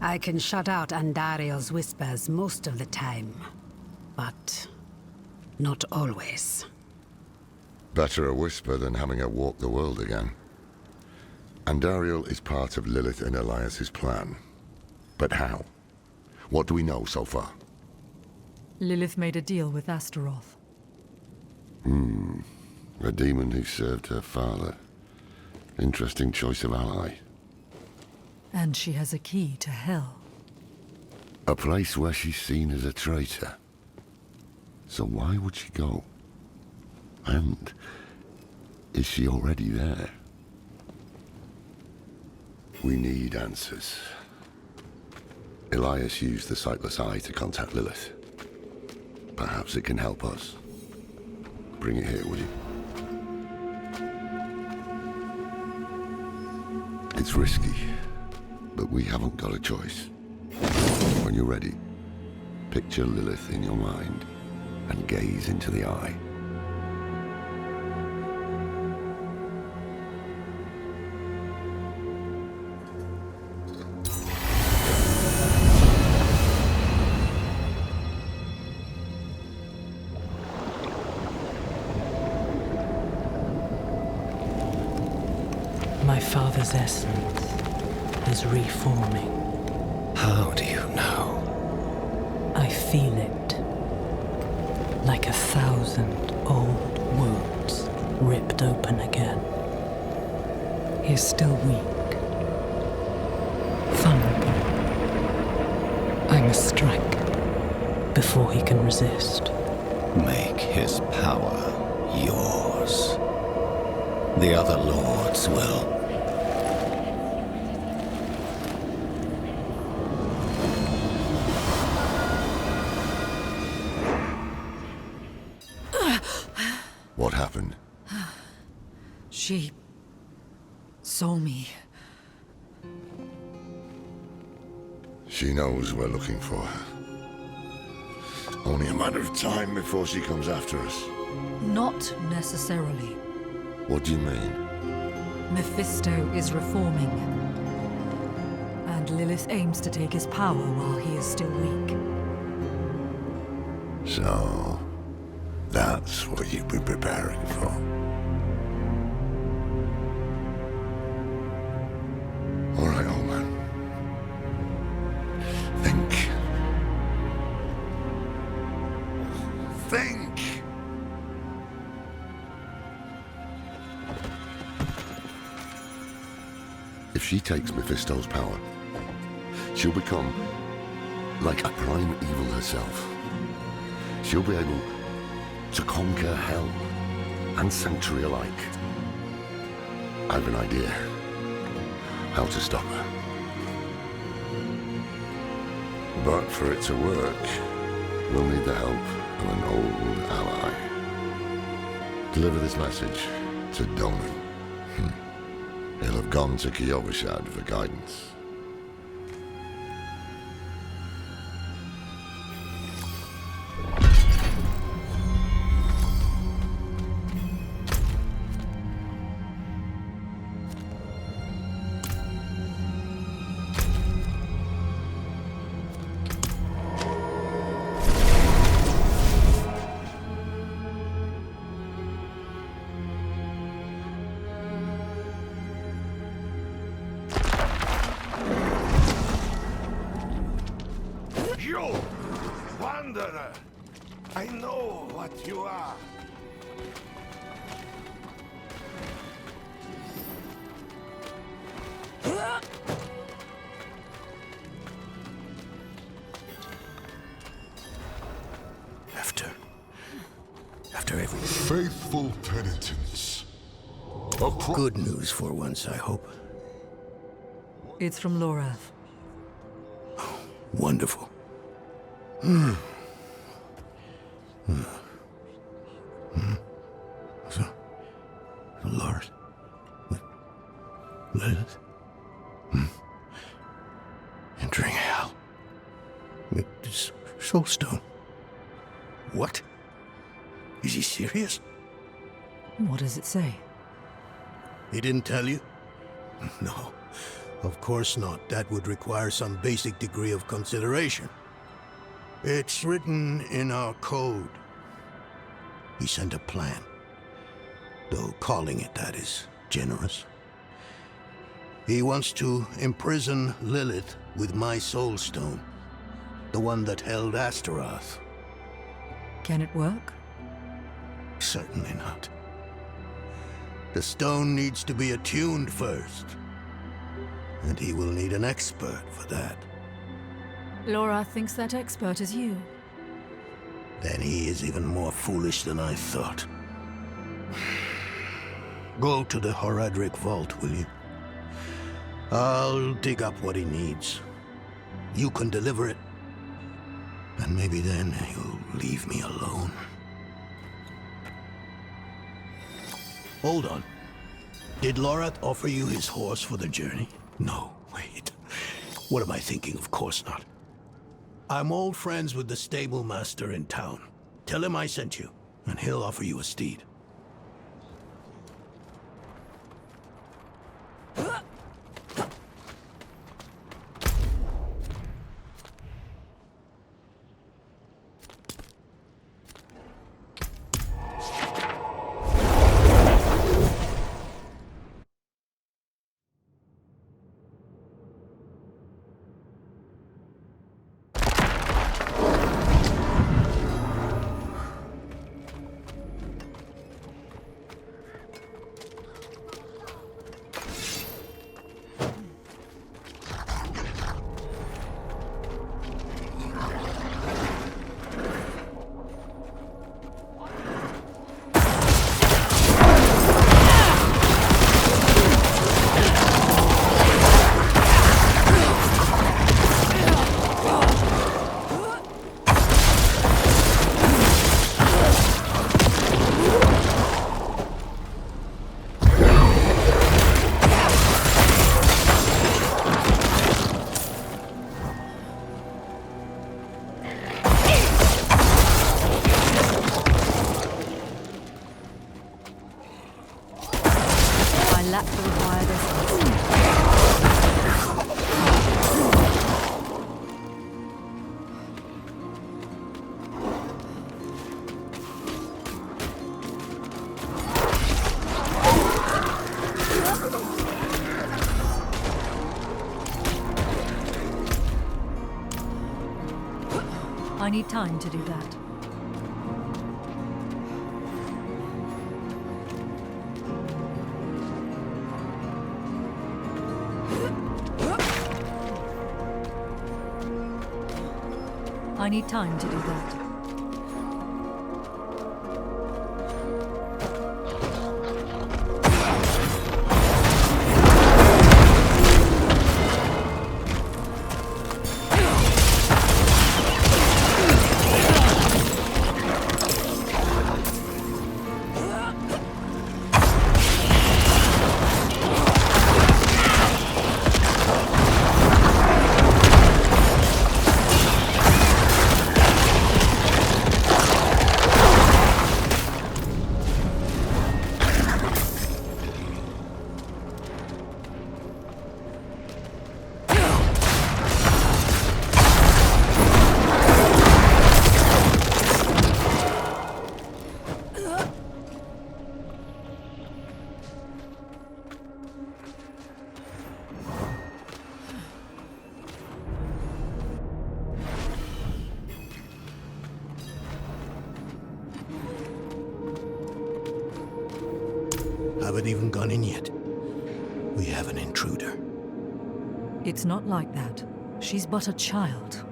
I can shut out Andariel's whispers most of the time, but not always. Better a whisper than having her walk the world again. Andariel is part of Lilith and Elias's plan. But how? What do we know so far? Lilith made a deal with Astaroth. A demon who served her father. Interesting choice of ally. And she has a key to hell. A place where she's seen as a traitor. So why would she go? And is she already there? We need answers. Elias used the Sightless Eye to contact Lilith. Perhaps it can help us. Bring it here, would you? It's risky, but we haven't got a choice. When you're ready, picture Lilith in your mind and gaze into the eye. My father's essence is reforming. How do you know? I feel it. Like 1,000 old wounds ripped open again. He is still weak. Vulnerable. I must strike before he can resist. Make his power yours. The other lords will. What happened? She saw me. She knows we're looking for her. Only a matter of time before she comes after us. Not necessarily. What do you mean? Mephisto is reforming. And Lilith aims to take his power while he is still weak. So, that's what you've been preparing for. All right, old man. Think. Think! If she takes Mephisto's power, she'll become like a prime evil herself. She'll be able to conquer hell and sanctuary alike. I have an idea how to stop her. But for it to work, we'll need the help of an old ally. Deliver this message to Donan. He'll have gone to Kyovashad for guidance. You, wanderer! I know what you are. After every... Faithful penitence. Good news for once, I hope. It's from Lorath. Wonderful. So, Lord, Lilith, entering hell. It's Soulstone. What? Is he serious? What does it say? He didn't tell you? No. Of course not. That would require some basic degree of consideration. It's written in our code. He sent a plan. Though calling it that is generous. He wants to imprison Lilith with my soul stone. The one that held Astaroth. Can it work? Certainly not. The stone needs to be attuned first. And he will need an expert for that. Laura thinks that expert is you. Then he is even more foolish than I thought. Go to the Horadric vault, will you? I'll dig up what he needs. You can deliver it. And maybe then he'll leave me alone. Hold on. Did Lorath offer you his horse for the journey? No, wait. What am I thinking? Of course not. I'm old friends with the stable master in town. Tell him I sent you, and he'll offer you a steed. I need time to do that. I need time to do that. Haven't even gone in yet. We have an intruder. It's not like that. She's but a child.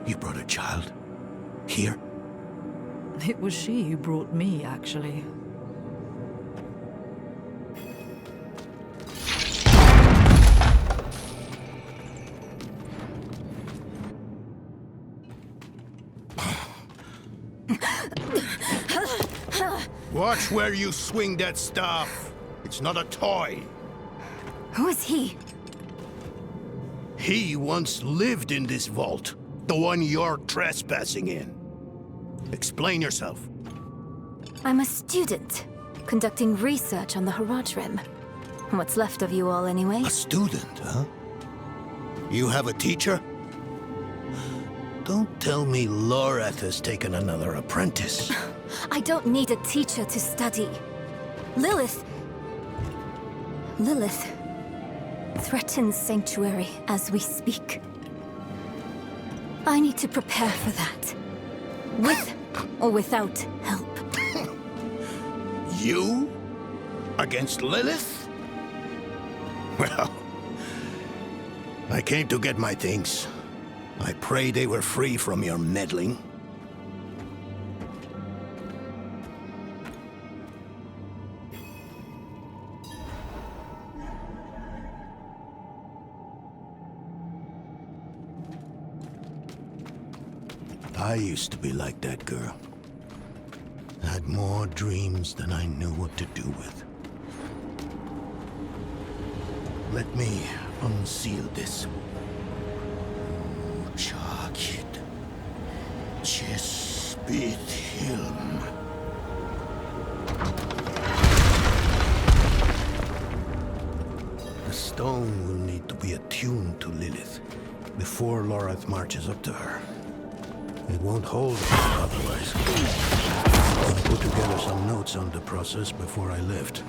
You brought a child? Here? It was she who brought me, actually. Watch where you swing that staff. It's not a toy. Who is he? He once lived in this vault. The one you're trespassing in. Explain yourself. I'm a student, conducting research on the Horadrim. What's left of you all, anyway? A student, huh? You have a teacher? Don't tell me Lorath has taken another apprentice. I don't need a teacher to study. Lilith threatens Sanctuary as we speak. I need to prepare for that. With or without help. You? Against Lilith? Well, I came to get my things. I pray they were free from your meddling. I used to be like that girl. Had more dreams than I knew what to do with. Let me unseal this. Chakit. Chespit Hilm. The stone will need to be attuned to Lilith before Lorath marches up to her. It won't hold otherwise. I put together some notes on the process before I left.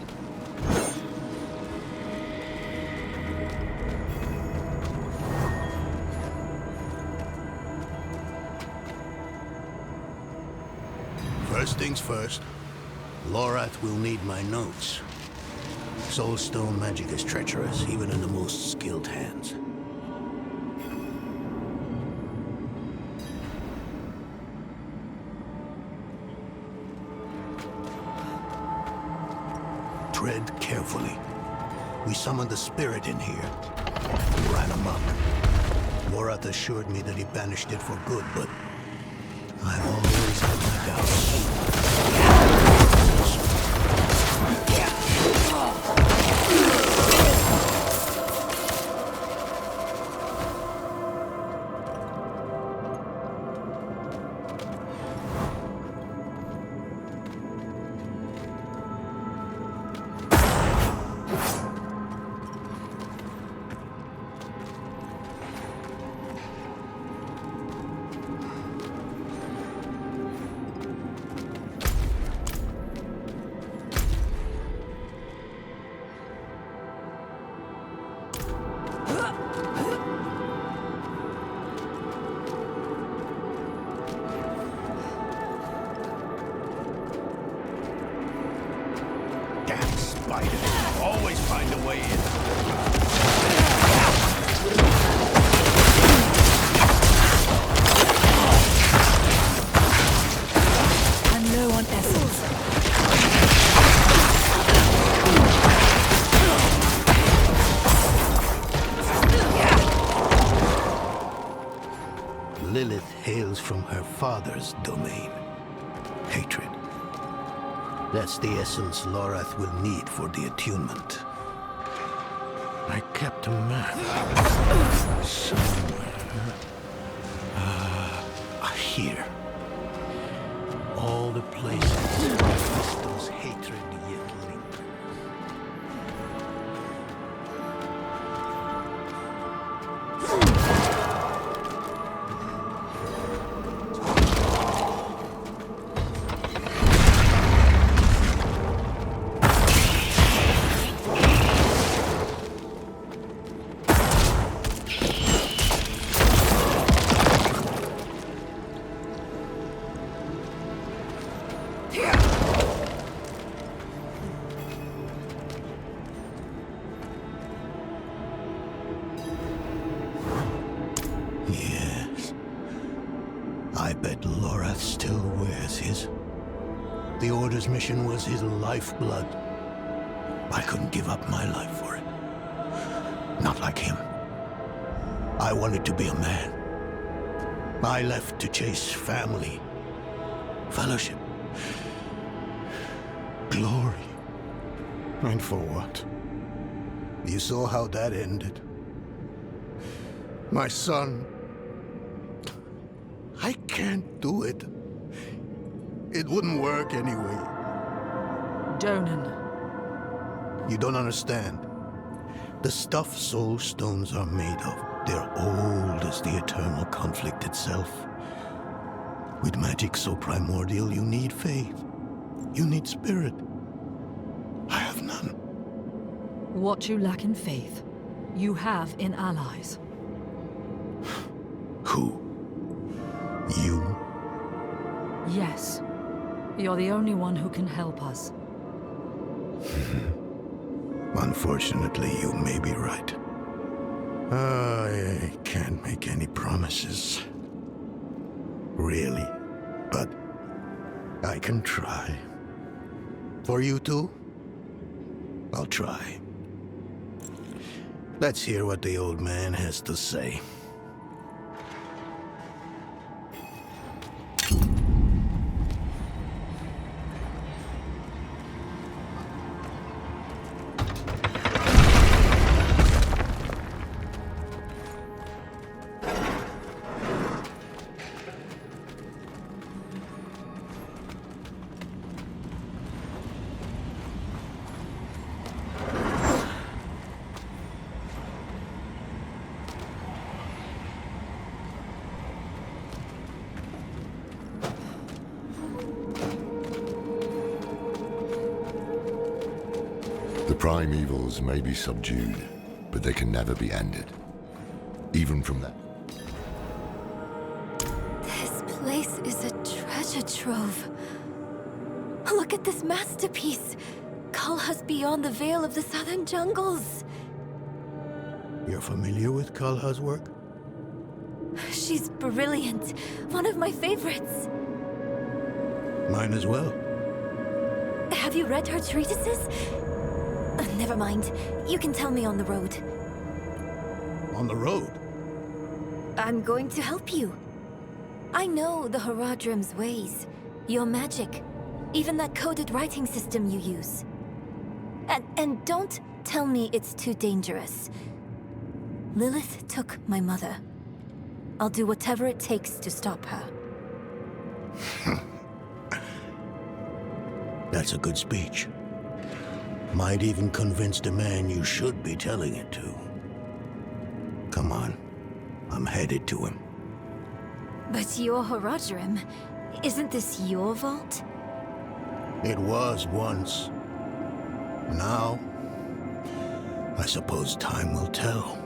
First things first, Lorath will need my notes. Soulstone magic is treacherous, even in the most skilled hands. Tread carefully. We summoned the spirit in here. He ran amok. Lorath assured me that he banished it for good, but I've always had my doubts. Always find a way in. I'm low on essence. Lilith hails from her father's domain. Hatred. That's the essence Lorath will need for the attunement. I kept a map somewhere. Here. All the places where Crystal's hatred yet lingers. Yes. I bet Lorath still wears his. The Order's mission was his lifeblood. I couldn't give up my life for it. Not like him. I wanted to be a man. I left to chase family, fellowship, glory. And for what? You saw how that ended. My son. I can't do it. It wouldn't work anyway. Donan. You don't understand. The stuff soul stones are made of, they're old as the eternal conflict itself. With magic so primordial, you need faith. You need spirit. I have none. What you lack in faith, you have in allies. Who? You? Yes. You're the only one who can help us. Unfortunately, you may be right. I can't make any promises. Really. But I can try. For you two, I'll try. Let's hear what the old man has to say. The prime evils may be subdued, but they can never be ended. Even from that. This place is a treasure trove. Look at this masterpiece. Kalha's beyond the veil of the southern jungles. You're familiar with Kalha's work? She's brilliant. One of my favorites. Mine as well. Have you read her treatises? Never mind. You can tell me on the road. On the road? I'm going to help you. I know the Haradrim's ways, your magic, even that coded writing system you use. And don't tell me it's too dangerous. Lilith took my mother. I'll do whatever it takes to stop her. That's a good speech. Might even convince the man you should be telling it to. Come on. I'm headed to him. But your Haradrim, isn't this your vault? It was once. Now, I suppose time will tell.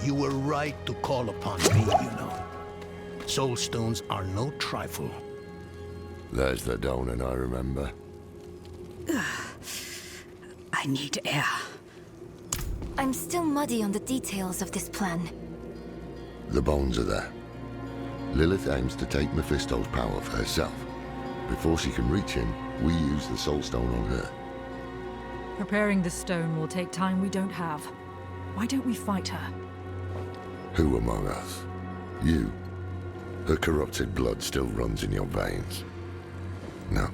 You were right to call upon me, you know. Soul stones are no trifle. There's the donut I remember. I need air. I'm still muddy on the details of this plan. The bones are there. Lilith aims to take Mephisto's power for herself. Before she can reach him, we use the Soul Stone on her. Preparing the stone will take time we don't have. Why don't we fight her? Who among us? You. Her corrupted blood still runs in your veins. No.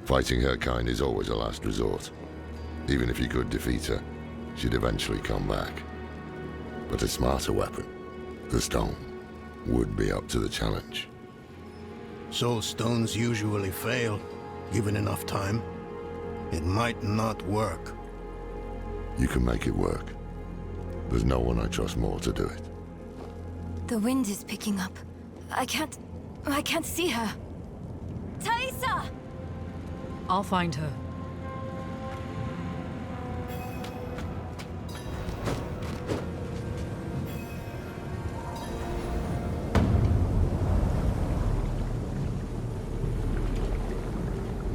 Fighting her kind is always a last resort. Even if you could defeat her, she'd eventually come back. But a smarter weapon, the stone, would be up to the challenge. Soul stones usually fail, given enough time. It might not work. You can make it work. There's no one I trust more to do it. The wind is picking up. I can't see her. Thaisa! I'll find her.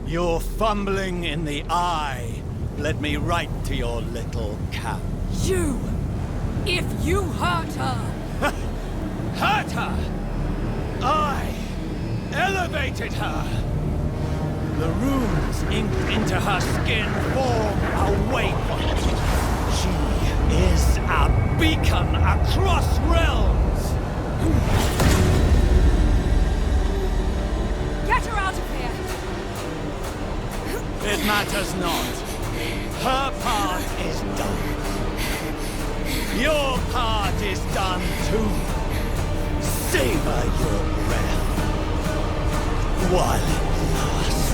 Your fumbling in the eye led me right to your little cap. You! If you hurt her! Hurt her! I elevated her! The runes inked into her skin form a waypoint. She is a beacon across realms! Get her out of here! It matters not. Her part is done. Your part is done too. Savor your breath while it lasts.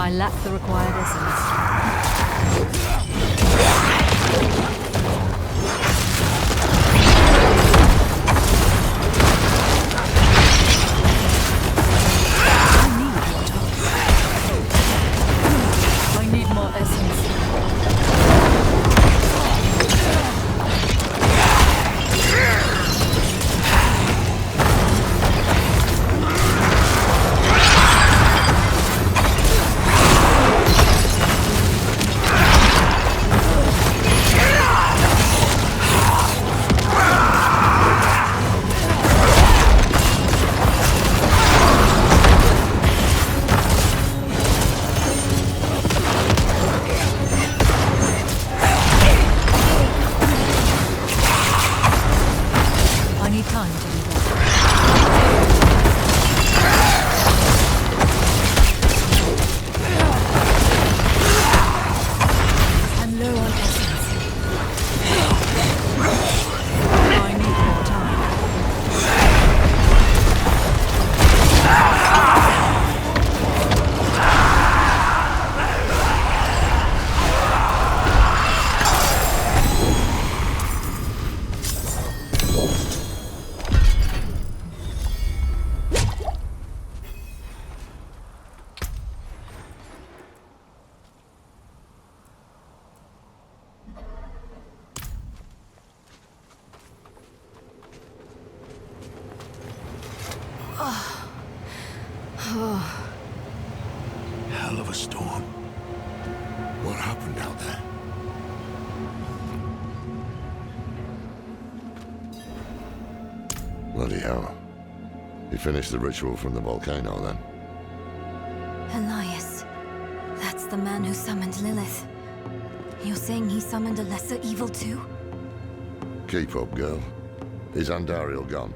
I lack the required essence. I need more essence. I need time to do that. I'm low on essence. I need more time. Hell of a storm. What happened out there? Bloody hell. You finished the ritual from the volcano then? Elias. That's the man who summoned Lilith. You're saying he summoned a lesser evil too? Keep up, girl. Is Andariel gone?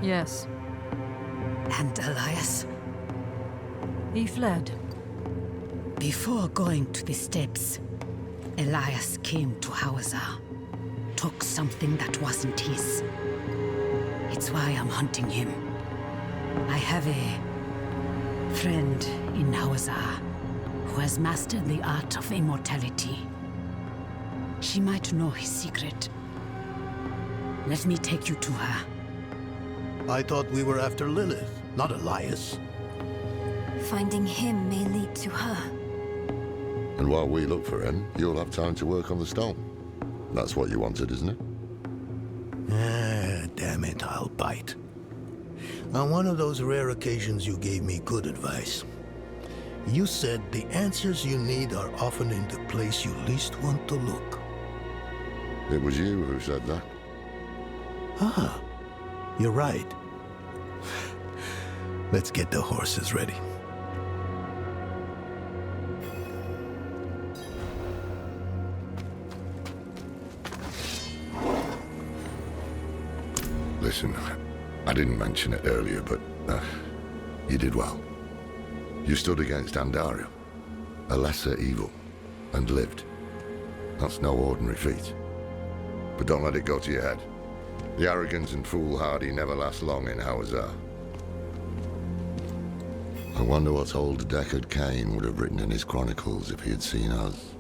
Yes. And Elias? He fled. Before going to the steps, Elias came to Hawazar, took something that wasn't his. It's why I'm hunting him. I have a friend in Hawazar who has mastered the art of immortality. She might know his secret. Let me take you to her. I thought we were after Lilith, not Elias. Finding him may lead to her. And while we look for him, you'll have time to work on the stone. That's what you wanted, isn't it? Damn it, I'll bite. On one of those rare occasions you gave me good advice. You said the answers you need are often in the place you least want to look. It was you who said that. Ah, you're right. Let's get the horses ready. Listen, I didn't mention it earlier, but you did well. You stood against Andariel, a lesser evil, and lived. That's no ordinary feat. But don't let it go to your head. The arrogance and foolhardy never last long in Hawazar. I wonder what old Deckard Cain would have written in his chronicles if he had seen us.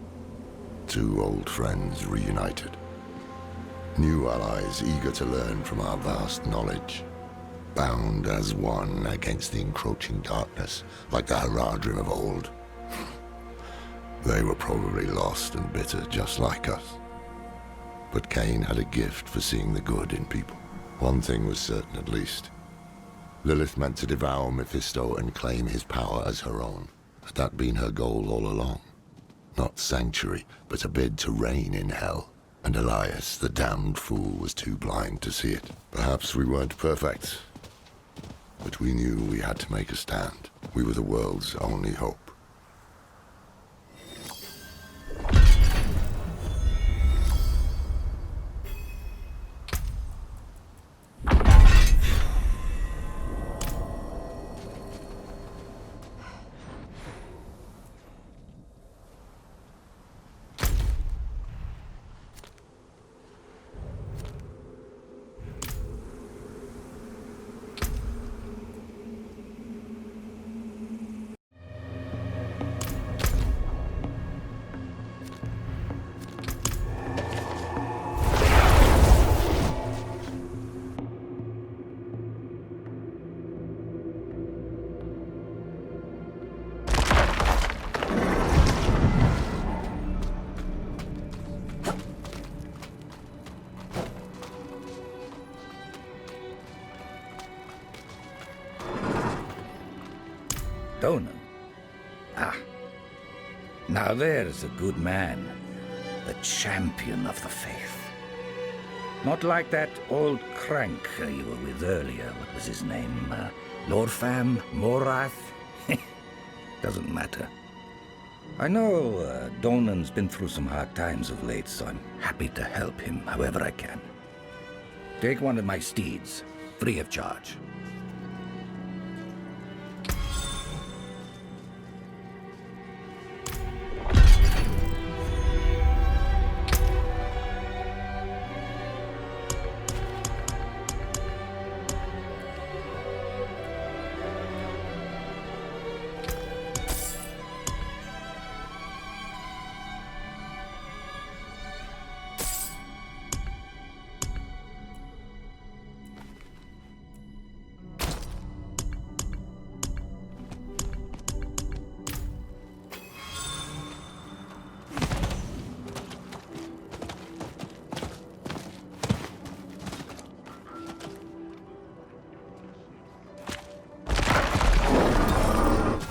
Two old friends reunited. New allies eager to learn from our vast knowledge. Bound as one against the encroaching darkness, like the Haradrim of old. They were probably lost and bitter, just like us. But Cain had a gift for seeing the good in people. One thing was certain, at least. Lilith meant to devour Mephisto and claim his power as her own. Had that been her goal all along? Not sanctuary, but a bid to reign in hell. And Elias, the damned fool, was too blind to see it. Perhaps we weren't perfect, but we knew we had to make a stand. We were the world's only hope. Donan? Ah. Now there's a good man. The champion of the faith. Not like that old crank you were with earlier. What was his name? Lorfam? Morath? Doesn't matter. I know Donan's been through some hard times of late, so I'm happy to help him however I can. Take one of my steeds, free of charge.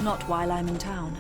Not while I'm in town.